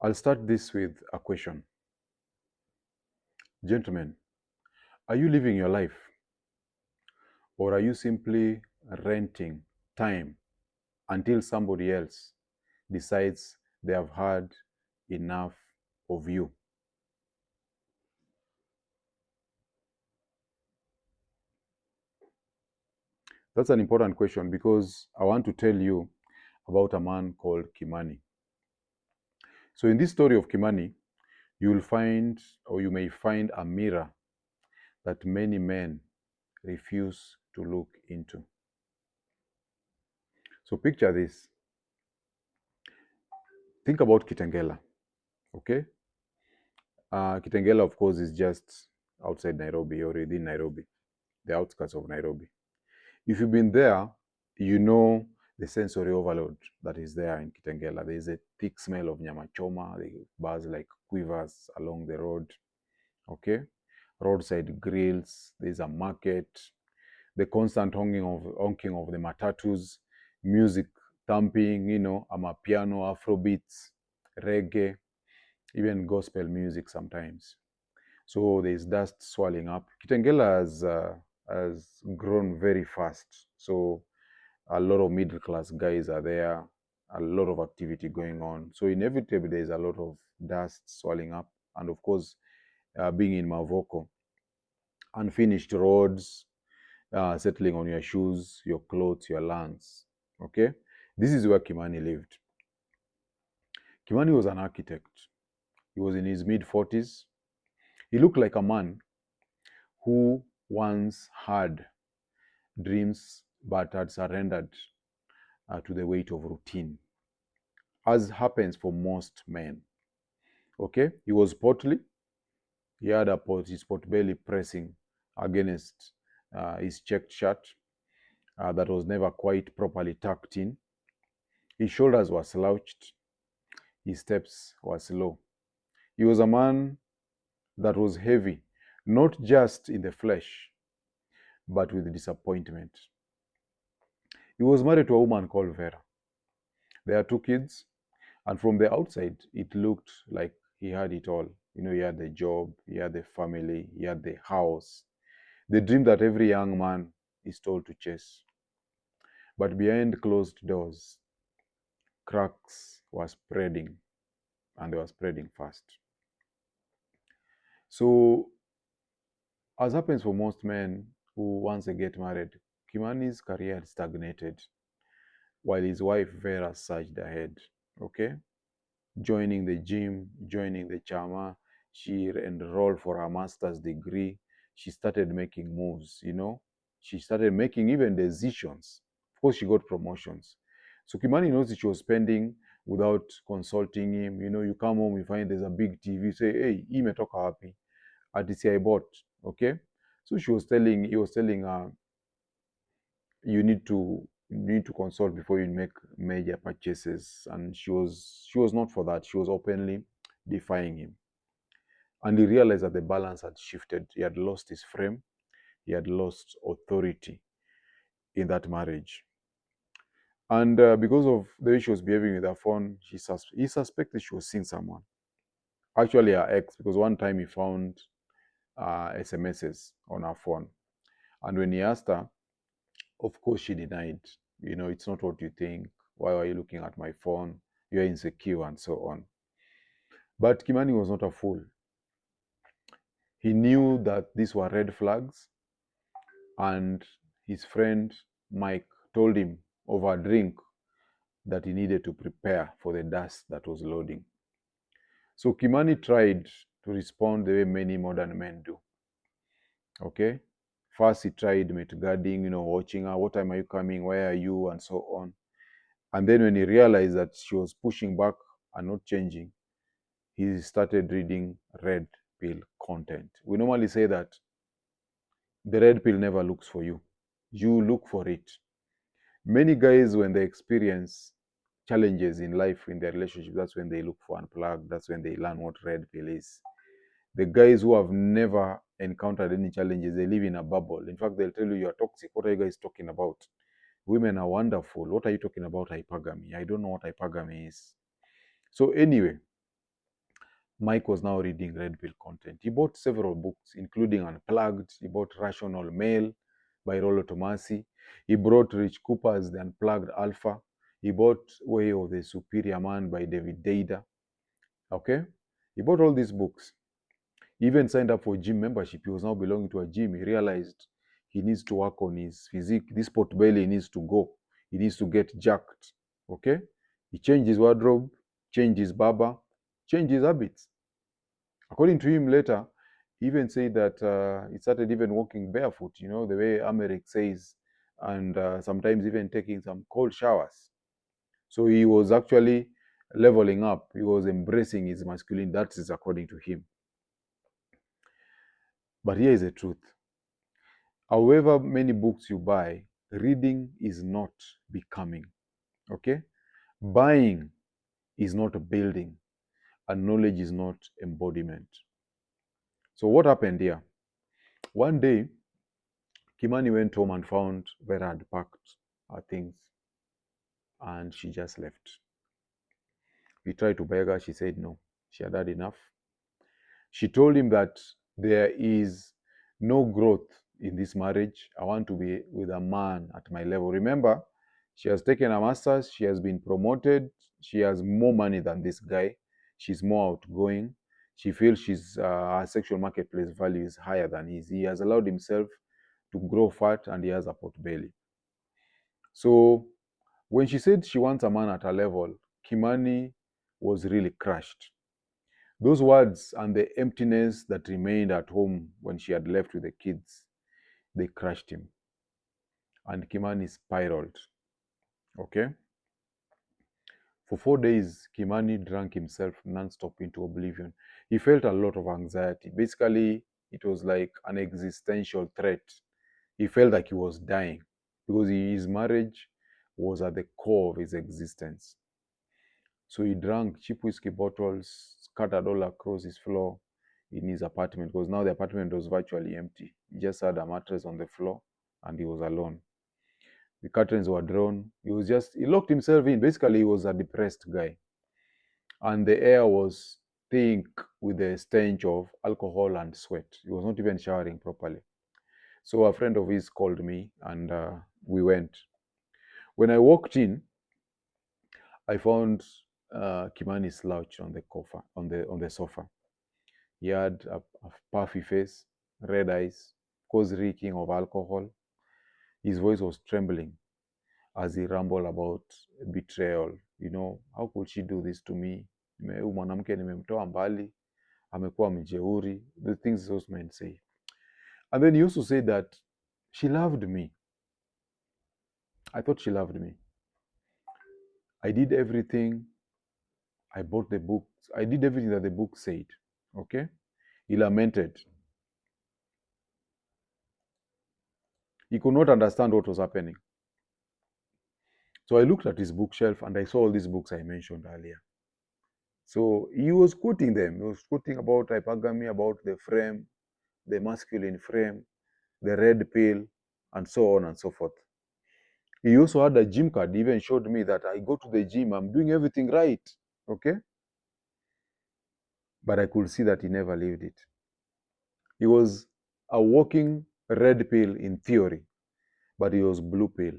I'll start this with a question. Gentlemen, are you living your life, or are you simply renting time until somebody else decides they have had enough of you? That's an important question because I want to tell you about a man called Kimani. So, in this story of Kimani, you will find, or you may find, a mirror that many men refuse to look into. So, picture this. Think about Kitengela, okay? Kitengela, of course, is just outside Nairobi or within Nairobi, the outskirts of Nairobi. If you've been there, you know the sensory overload that is there in Kitengela. There is a thick smell of nyama choma. The bars like quivers along the road, okay? Roadside grills. There's a market. The constant honking of the matatus, music thumping, amapiano, Afrobeats, reggae, even gospel music sometimes. So there's dust swelling up. Kitengela has grown very fast. So a lot of middle class guys are there, a lot of activity going on. So inevitably there's a lot of dust swelling up. And of course, being in Mavoko, unfinished roads, settling on your shoes, your clothes, your lungs. Okay? This is where Kimani lived. Kimani was an architect. He was in his mid-40s. He looked like a man who once had dreams but had surrendered to the weight of routine, as happens for most men. Okay? He was portly. He had his pot belly pressing against his checked shirt that was never quite properly tucked in. His shoulders were slouched. His steps were slow. He was a man that was heavy, not just in the flesh, but with disappointment. He was married to a woman called Vera. They had two kids, and from the outside, it looked like he had it all. He had the job, he had the family, he had the house, the dream that every young man is told to chase. But behind closed doors, cracks were spreading, and they were spreading fast. So, as happens for most men who once they get married, Kimani's career had stagnated while his wife Vera surged ahead. Okay? Joining the gym, joining the chama, she enrolled for her master's degree. She started making moves. She started making even decisions. Of course, she got promotions. So Kimani knows that she was spending without consulting him. You come home, you find there's a big TV, you say, hey, imetoka wapi? Atisi I bought. Okay? So he was telling her, you need to consult before you make major purchases, and she was not for that. She was openly defying him, and he realized that the balance had shifted. He had lost his frame. He had lost authority in that marriage, and because of the way she was behaving with her phone, he suspected she was seeing someone, actually her ex, because one time he found SMSs on her phone, and when he asked her, of course, she denied. It's not what you think. Why are you looking at my phone? You're insecure, and so on. But Kimani was not a fool. He knew that these were red flags, and his friend Mike told him over a drink that he needed to prepare for the dust that was loading. So Kimani tried to respond the way many modern men do. Okay? First, he tried guarding, watching her, what time are you coming? Where are you? And so on. And then when he realized that she was pushing back and not changing, he started reading red pill content. We normally say that the red pill never looks for you. You look for it. Many guys, when they experience challenges in life, in their relationship, that's when they look for unplugged. That's when they learn what red pill is. The guys who have never encountered any challenges, they live in a bubble. In fact, they'll tell you you're toxic. What are you guys talking about? Women are wonderful. What are you talking about hypergamy? I don't know what hypergamy is. So anyway, Mike was now reading red pill content. He bought several books, including Unplugged. He bought Rational Male by Rollo Tomassi. He bought Rich Cooper's The Unplugged Alpha. He bought Way of the Superior Man by David Deida. Okay? He bought all these books. He even signed up for gym membership. He was now belonging to a gym. He realized he needs to work on his physique. This pot belly needs to go. He needs to get jacked. Okay? He changed his wardrobe, changed his barber, changed his habits. According to him later, he even said that he started even walking barefoot, the way Americ says, and sometimes even taking some cold showers. So he was actually leveling up. He was embracing his masculinity. That is according to him. But here is the truth. However many books you buy, reading is not becoming. Okay? Buying is not building, and knowledge is not embodiment. So what happened here? One day, Kimani went home and found Vera had packed her things, and she just left. He tried to beg her. She said no. She had had enough. She told him that there is no growth in this marriage. I want to be with a man at my level. Remember, she has taken a master's. She has been promoted. She has more money than this guy. She's more outgoing. She feels her sexual marketplace value is higher than his. He has allowed himself to grow fat, and he has a pot belly. So when she said she wants a man at her level, Kimani was really crushed. Those words and the emptiness that remained at home when she had left with the kids, they crushed him. And Kimani spiraled. Okay? For 4 days, Kimani drank himself non-stop into oblivion. He felt a lot of anxiety. Basically, it was like an existential threat. He felt like he was dying because his marriage was at the core of his existence. So he drank cheap whiskey bottles, scattered all across his floor in his apartment, because now the apartment was virtually empty. He just had a mattress on the floor and he was alone. The curtains were drawn. He locked himself in. Basically, he was a depressed guy. And the air was thick with the stench of alcohol and sweat. He was not even showering properly. So a friend of his called me, and we went. When I walked in, I found Kimani slouched on the sofa. He had a puffy face, red eyes, cause reeking of alcohol. His voice was trembling as he rambled about betrayal. How could she do this to me? Huyu mwanamke nimemtoa mbali, amekuwa mjeuri, the things those men say. And then he also said that she loved me. I thought she loved me. I did everything. I bought the books. I did everything that the book said. Okay? He lamented. He could not understand what was happening. So I looked at his bookshelf and I saw all these books I mentioned earlier. So he was quoting them. He was quoting about hypergamy, about the frame, the masculine frame, the red pill, and so on and so forth. He also had a gym card. He even showed me that I go to the gym, I'm doing everything right. Okay? But I could see that he never lived it. He was a walking red pill in theory, but he was blue pill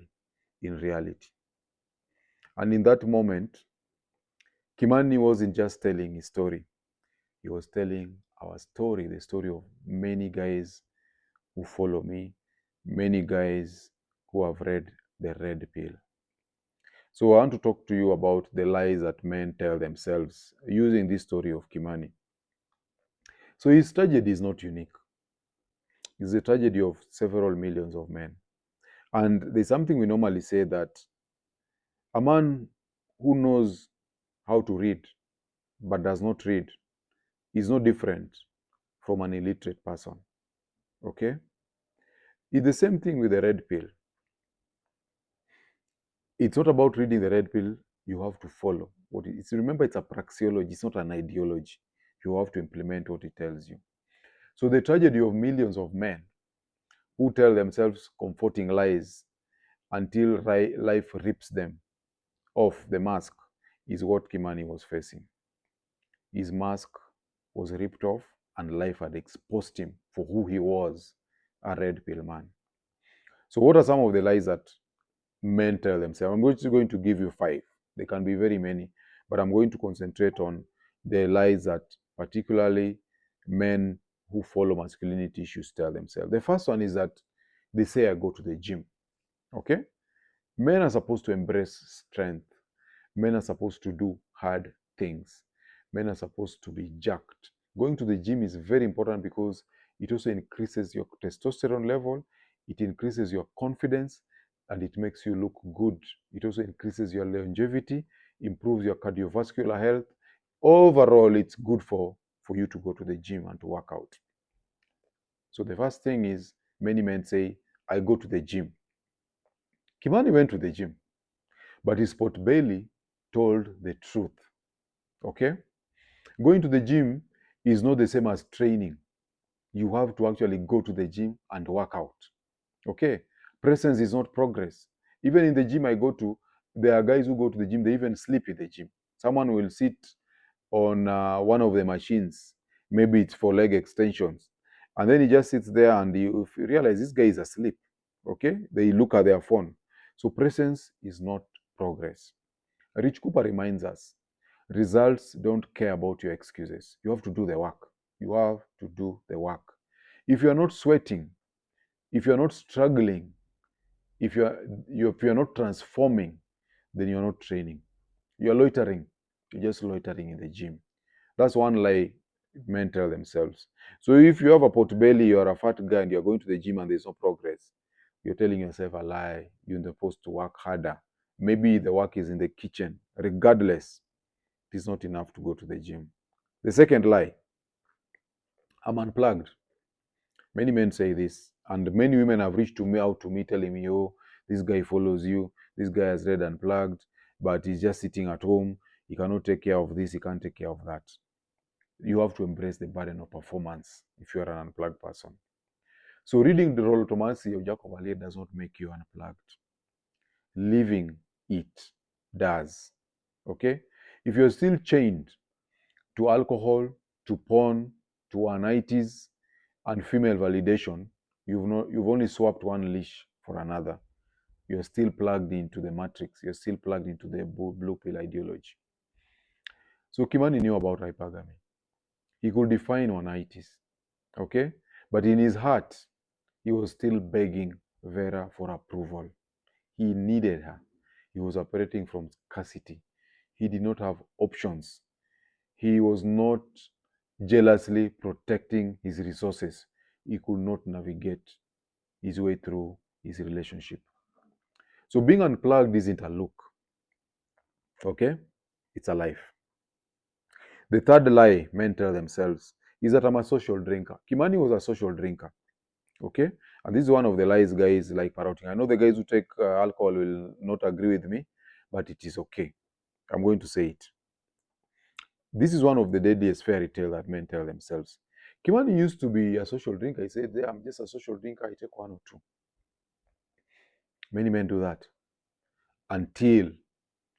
in reality. And in that moment, Kimani wasn't just telling his story. He was telling our story, the story of many guys who follow me, many guys who have read the red pill. So I want to talk to you about the lies that men tell themselves using this story of Kimani. So his tragedy is not unique. It's the tragedy of several millions of men. And there's something we normally say that a man who knows how to read but does not read is no different from an illiterate person. Okay? It's the same thing with the red pill. It's not about reading the red pill. You have to follow what it is. Remember, it's a praxeology. It's not an ideology. You have to implement what it tells you. So the tragedy of millions of men who tell themselves comforting lies until life rips them off the mask is what Kimani was facing. His mask was ripped off and life had exposed him for who he was, a red pill man. So, what are some of the lies that men tell themselves? I'm just going to give you 5. They can be very many, but I'm going to concentrate on the lies that particularly men who follow masculinity issues tell themselves. The first one is that they say, I go to the gym. Okay? Men are supposed to embrace strength. Men are supposed to do hard things. Men are supposed to be jacked. Going to the gym is very important because it also increases your testosterone level, it increases your confidence, and it makes you look good. It also increases your longevity, improves your cardiovascular health. Overall, it's good for you to go to the gym and to work out. So the first thing is many men say, I go to the gym. Kimani went to the gym, but his sport belly told the truth. Okay? Going to the gym is not the same as training. You have to actually go to the gym and work out. Okay? Presence is not progress. Even in the gym I go to, there are guys who go to the gym, they even sleep in the gym. Someone will sit on one of the machines, maybe it's for leg extensions, and then he just sits there and you realize this guy is asleep. Okay? They look at their phone. So presence is not progress. Rich Cooper reminds us, results don't care about your excuses. You have to do the work. You have to do the work. If you are not sweating, if you are not struggling, if you're not transforming, then you're not training. You're loitering. You're just loitering in the gym. That's one lie men tell themselves. So if you have a pot belly, you're a fat guy and you're going to the gym and there's no progress, you're telling yourself a lie. You're supposed to work harder. Maybe the work is in the kitchen. Regardless, it is not enough to go to the gym. The second lie, I'm unplugged. Many men say this, and many women have reached out to me telling me, oh, this guy follows you, this guy has read Unplugged, but he's just sitting at home. He cannot take care of this, he can't take care of that. You have to embrace the burden of performance if you are an unplugged person. So reading the Rollo Tomassi or Jacob Aliet does not make you unplugged. Living it does. Okay? If you're still chained to alcohol, to porn, to anxieties, and female validation, you've only swapped one leash for another. You're still plugged into the matrix. You're still plugged into the blue pill ideology. So Kimani knew about hypergamy. He could define anxieties, okay? But in his heart, he was still begging Vera for approval. He needed her. He was operating from scarcity. He did not have options. He was not jealously protecting his resources. He could not navigate his way through his relationship. So being unplugged isn't a look, okay? It's a life. The third lie men tell themselves is that I'm a social drinker. Kimani was a social drinker, okay? And this is one of the lies guys like parroting. I know the guys who take alcohol will not agree with me, but it is okay. I'm going to say it. This is one of the deadliest fairy tale that men tell themselves. Kimani used to be a social drinker. He said, yeah, I'm just a social drinker. I take one or two. Many men do that until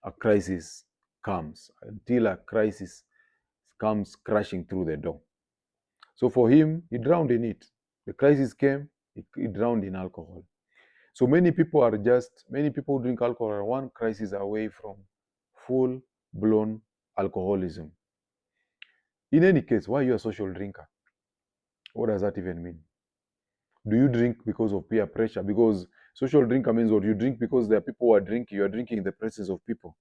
a crisis comes, until a crisis comes crashing through the door. So for him, he drowned in it. The crisis came, he drowned in alcohol. So many people who drink alcohol are one crisis away from full-blown alcoholism. In any case, why are you a social drinker? What does that even mean? Do you drink because of peer pressure? Because social drinker means what? You drink because there are people who are drinking. You are drinking in the presence of people.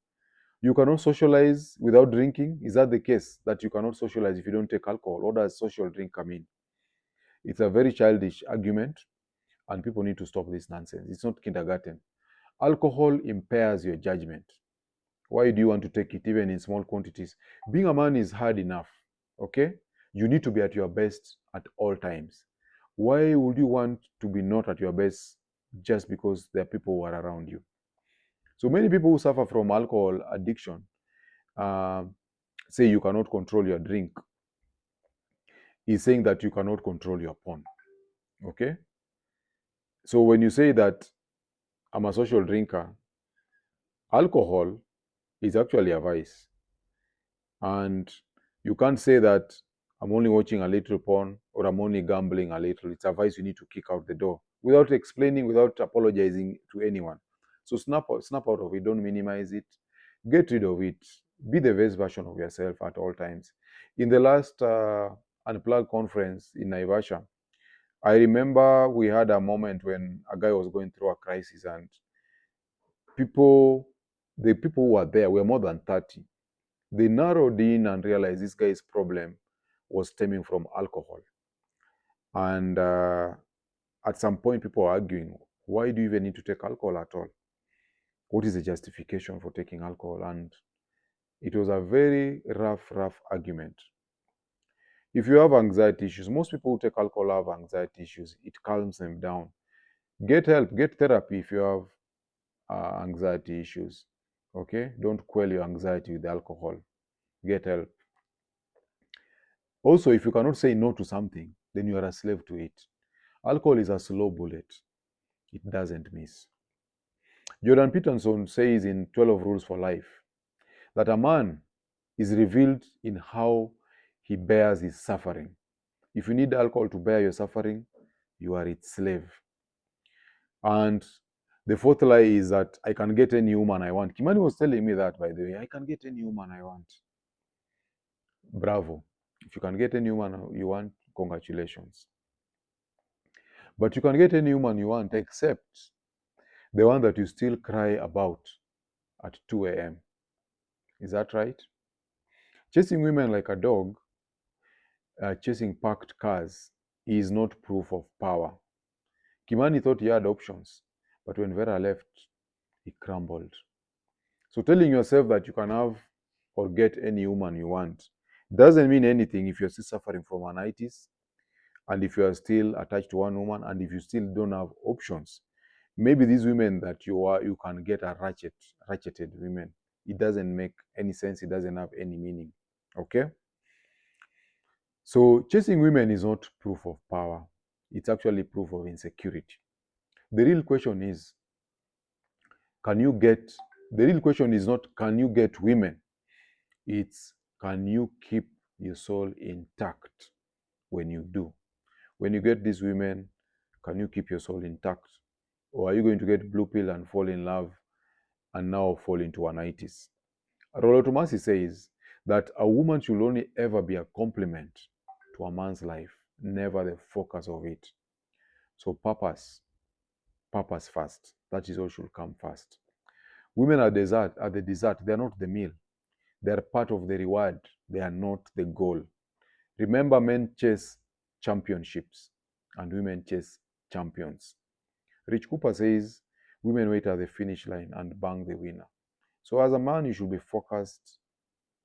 You cannot socialize without drinking. Is that the case, that you cannot socialize if you don't take alcohol? What does social drinker mean? It's a very childish argument, and people need to stop this nonsense. It's not kindergarten. Alcohol impairs your judgment. Why do you want to take it even in small quantities? Being a man is hard enough, okay? You need to be at your best at all times. Why would you want to be not at your best just because there are people who are around you? So many people who suffer from alcohol addiction say you cannot control your drink. He's saying that you cannot control your porn, okay? So when you say that I'm a social drinker, alcohol is actually a vice. And you can't say that I'm only watching a little porn, or I'm only gambling a little. It's a vice you need to kick out the door without explaining, without apologizing to anyone. So snap out of it. Don't minimize it. Get rid of it. Be the best version of yourself at all times. In the last Unplugged conference in Naivasha, I remember we had a moment when a guy was going through a crisis, and people, the people who were there were more than 30. They narrowed in and realized this guy's problem was stemming from alcohol. And at some point, people are arguing, why do you even need to take alcohol at all? What is the justification for taking alcohol? And it was a very rough argument. If you have anxiety issues, most people who take alcohol have anxiety issues. It calms them down. Get help, get therapy if you have anxiety issues. Okay? Don't quell your anxiety with alcohol. Get help. Also, if you cannot say no to something, then you are a slave to it. Alcohol is a slow bullet. It doesn't miss. Jordan Peterson says in 12 Rules for Life that a man is revealed in how he bears his suffering. If you need alcohol to bear your suffering, you are its slave. And the fourth lie is that I can get any woman I want. Kimani was telling me that, by the way. I can get any woman I want. Bravo. If you can get any woman you want, congratulations. But you can get any woman you want except the one that you still cry about at 2 a.m. Is that right? Chasing women like a dog, chasing parked cars, is not proof of power. Kimani thought he had options, but when Vera left, he crumbled. So telling yourself that you can have or get any woman you want doesn't mean anything if you're still suffering from anitis, and if you are still attached to one woman, and if you still don't have options. Maybe these women that you can get are ratcheted women. It doesn't make any sense. It doesn't have any meaning. Okay? So chasing women is not proof of power. It's actually proof of insecurity. The real question is, can you get, the real question is not, can you get women? It's, can you keep your soul intact when you do? When you get these women, can you keep your soul intact? Or are you going to get blue pill and fall in love and now fall into anitis? Rollo Tomassi says that a woman should only ever be a complement to a man's life, never the focus of it. So purpose first. That is what should come first. Women are the dessert. They are not the meal. They are part of the reward. They are not the goal. Remember, men chase championships and women chase champions. Rich Cooper says, women wait at the finish line and bang the winner. So as a man, you should be focused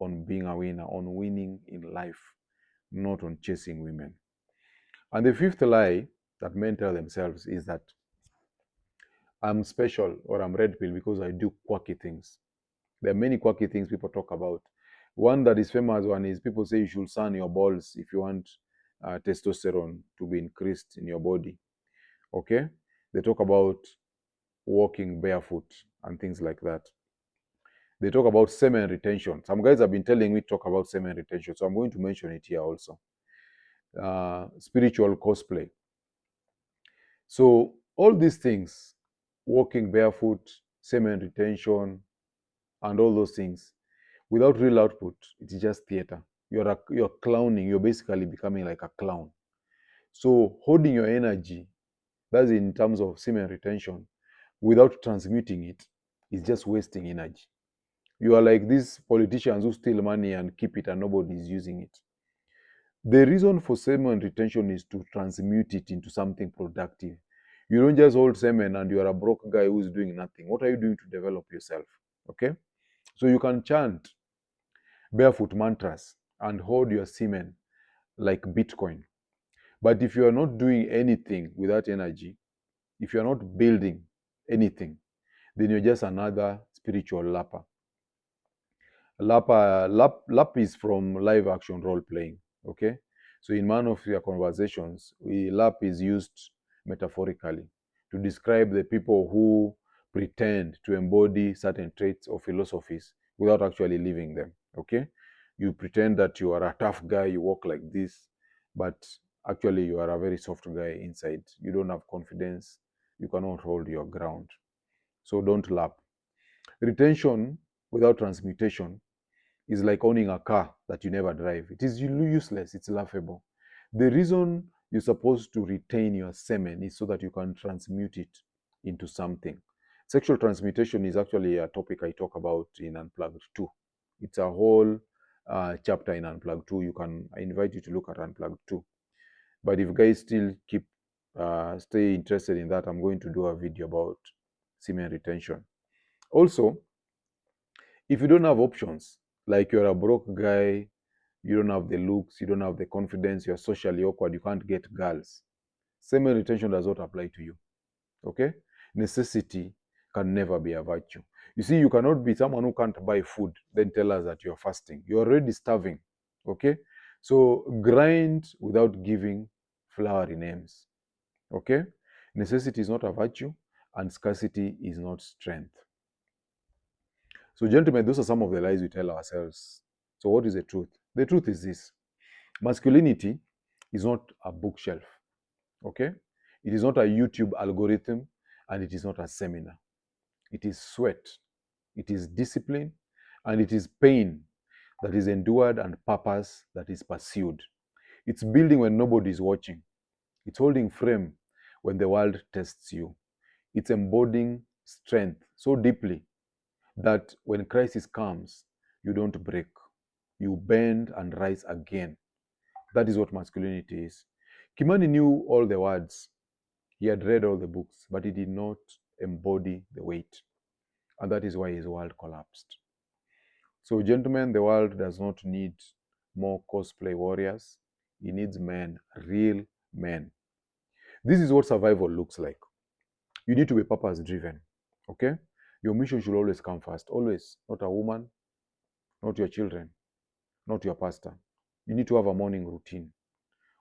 on being a winner, on winning in life, not on chasing women. And the fifth lie that men tell themselves is that I'm special or I'm red pill because I do quirky things. There are many quirky things people talk about. One that is famous one is people say you should sun your balls if you want testosterone to be increased in your body. Okay? They talk about walking barefoot and things like that. They talk about semen retention. Some guys have been telling me to talk about semen retention, so I'm going to mention it here also. Spiritual cosplay. So all these things, walking barefoot, semen retention, and all those things, without real output, it's just theater. You're clowning. You're basically becoming like a clown. So holding your energy, that's in terms of semen retention, without transmuting it, is just wasting energy. You are like these politicians who steal money and keep it and nobody is using it. The reason for semen retention is to transmute it into something productive. You don't just hold semen and you are a broke guy who's doing nothing. What are you doing to develop yourself? Okay? So you can chant barefoot mantras and hold your semen like Bitcoin. But if you are not doing anything with that energy, if you are not building anything, then you're just another spiritual lapper. Lap is from live action role playing. Okay, so in one of your conversations, lap is used metaphorically to describe the people who pretend to embody certain traits or philosophies without actually living them. Okay, You pretend that you are a tough guy, you walk like this, but actually you are a very soft guy inside. You don't have confidence, you cannot hold your ground. So don't lap. Retention without transmutation is like owning a car that you never drive. It is useless, it's laughable. The reason you're supposed to retain your semen is so that you can transmute it into something. Sexual transmutation is actually a topic I talk about in Unplugged 2. It's a whole chapter in Unplugged 2. I invite you to look at Unplugged 2. But if guys still stay interested in that, I'm going to do a video about semen retention. Also, if you don't have options, like you're a broke guy, you don't have the looks, you don't have the confidence, you're socially awkward, you can't get girls, semen retention does not apply to you. Okay? Necessity can never be a virtue. You see, you cannot be someone who can't buy food, then tell us that you're fasting. You're already starving. Okay? So grind without giving flowery names. Okay? Necessity is not a virtue, and scarcity is not strength. So, gentlemen, those are some of the lies we tell ourselves. So, what is the truth? The truth is this: masculinity is not a bookshelf, okay? It is not a YouTube algorithm, and it is not a seminar. It is sweat, it is discipline, and it is pain that is endured and purpose that is pursued. It's building when nobody is watching. It's holding frame when the world tests you. It's embodying strength so deeply that when crisis comes, you don't break. You bend and rise again. That is what masculinity is. Kimani knew all the words. He had read all the books, but he did not embody the weight. And that is why his world collapsed. So, gentlemen, the world does not need more cosplay warriors. It needs men, real men. This is what survival looks like. You need to be purpose driven. Okay? Your mission should always come first. Always. Not a woman, not your children, not your pastor. You need to have a morning routine.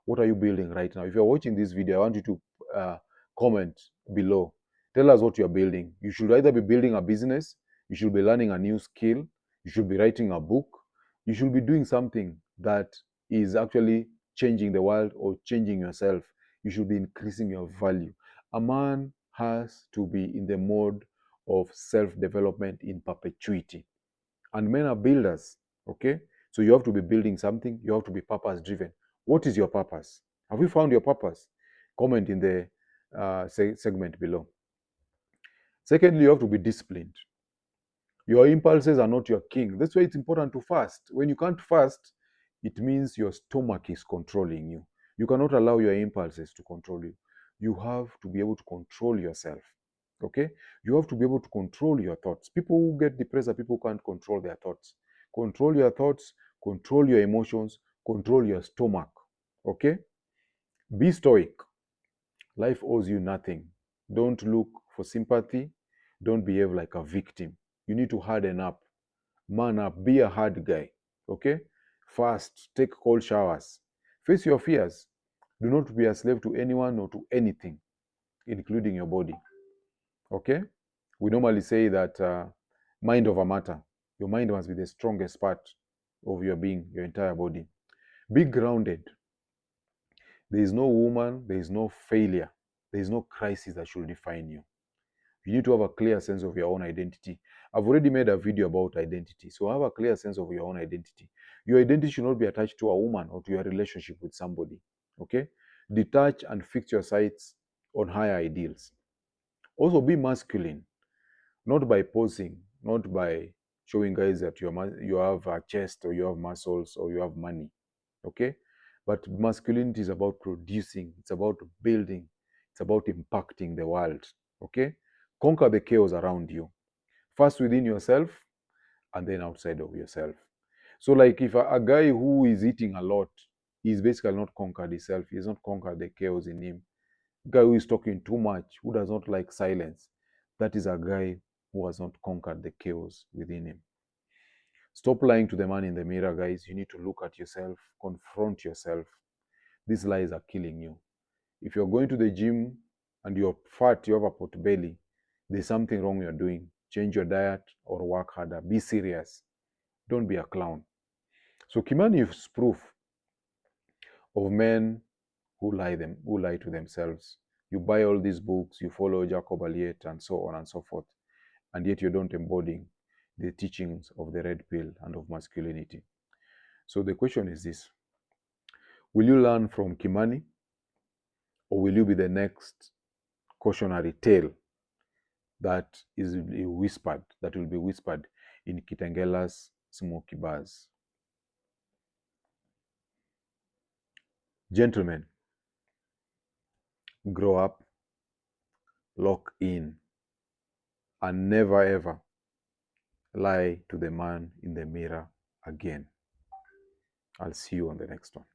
What are you building right now? If you're watching this video, I want you to comment below. Tell us what you're building. You should either be building a business, you should be learning a new skill, you should be writing a book, you should be doing something that is actually changing the world or changing yourself. You should be increasing your value. A man has to be in the mode of self-development in perpetuity. And men are builders, okay? So you have to be building something, you have to be purpose driven. What is your purpose? Have you found your purpose? Comment in the segment below. Secondly, you have to be disciplined. Your impulses are not your king. That's why it's important to fast. When you can't fast, it means your stomach is controlling you. You cannot allow your impulses to control you. You have to be able to control yourself. Okay? You have to be able to control your thoughts. People who get depressed are people who can't control their thoughts. Control your thoughts, control your emotions, control your stomach. Okay? Be stoic. Life owes you nothing. Don't look for sympathy. Don't behave like a victim. You need to harden up. Man up. Be a hard guy. Okay? Fast. Take cold showers. Face your fears. Do not be a slave to anyone or to anything, including your body. Okay? We normally say that mind over matter. Your mind must be the strongest part of your being, your entire body. Be grounded. There is no woman, there is no failure, there is no crisis that should define you. You need to have a clear sense of your own identity. I've already made a video about identity. So have a clear sense of your own identity. Your identity should not be attached to a woman or to your relationship with somebody. Okay? Detach and fix your sights on higher ideals. Also be masculine, not by posing, not by showing guys that you have a chest or you have muscles or you have money. Okay? But masculinity is about producing, it's about building, it's about impacting the world. Okay? Conquer the chaos around you. First within yourself and then outside of yourself. So, like if a guy who is eating a lot, he's basically not conquered himself, he's not conquered the chaos in him. Guy who is talking too much, who does not like silence, that is a guy who has not conquered the chaos within him. Stop lying to the man in the mirror, guys. You need to look at yourself, confront yourself. These lies are killing you. If you're going to the gym and you're fat, you have a pot belly, there's something wrong you're doing. Change your diet or work harder. Be serious. Don't be a clown. So Kimani is proof of men who lie to themselves. You buy all these books, you follow Jacob Aliet and so on and so forth, and yet you don't embody the teachings of the red pill and of masculinity. So the question is this: will you learn from Kimani, or will you be the next cautionary tale that will be whispered in Kitengela's smoky bars? Gentlemen, grow up, lock in, and never ever lie to the man in the mirror again. I'll see you on the next one.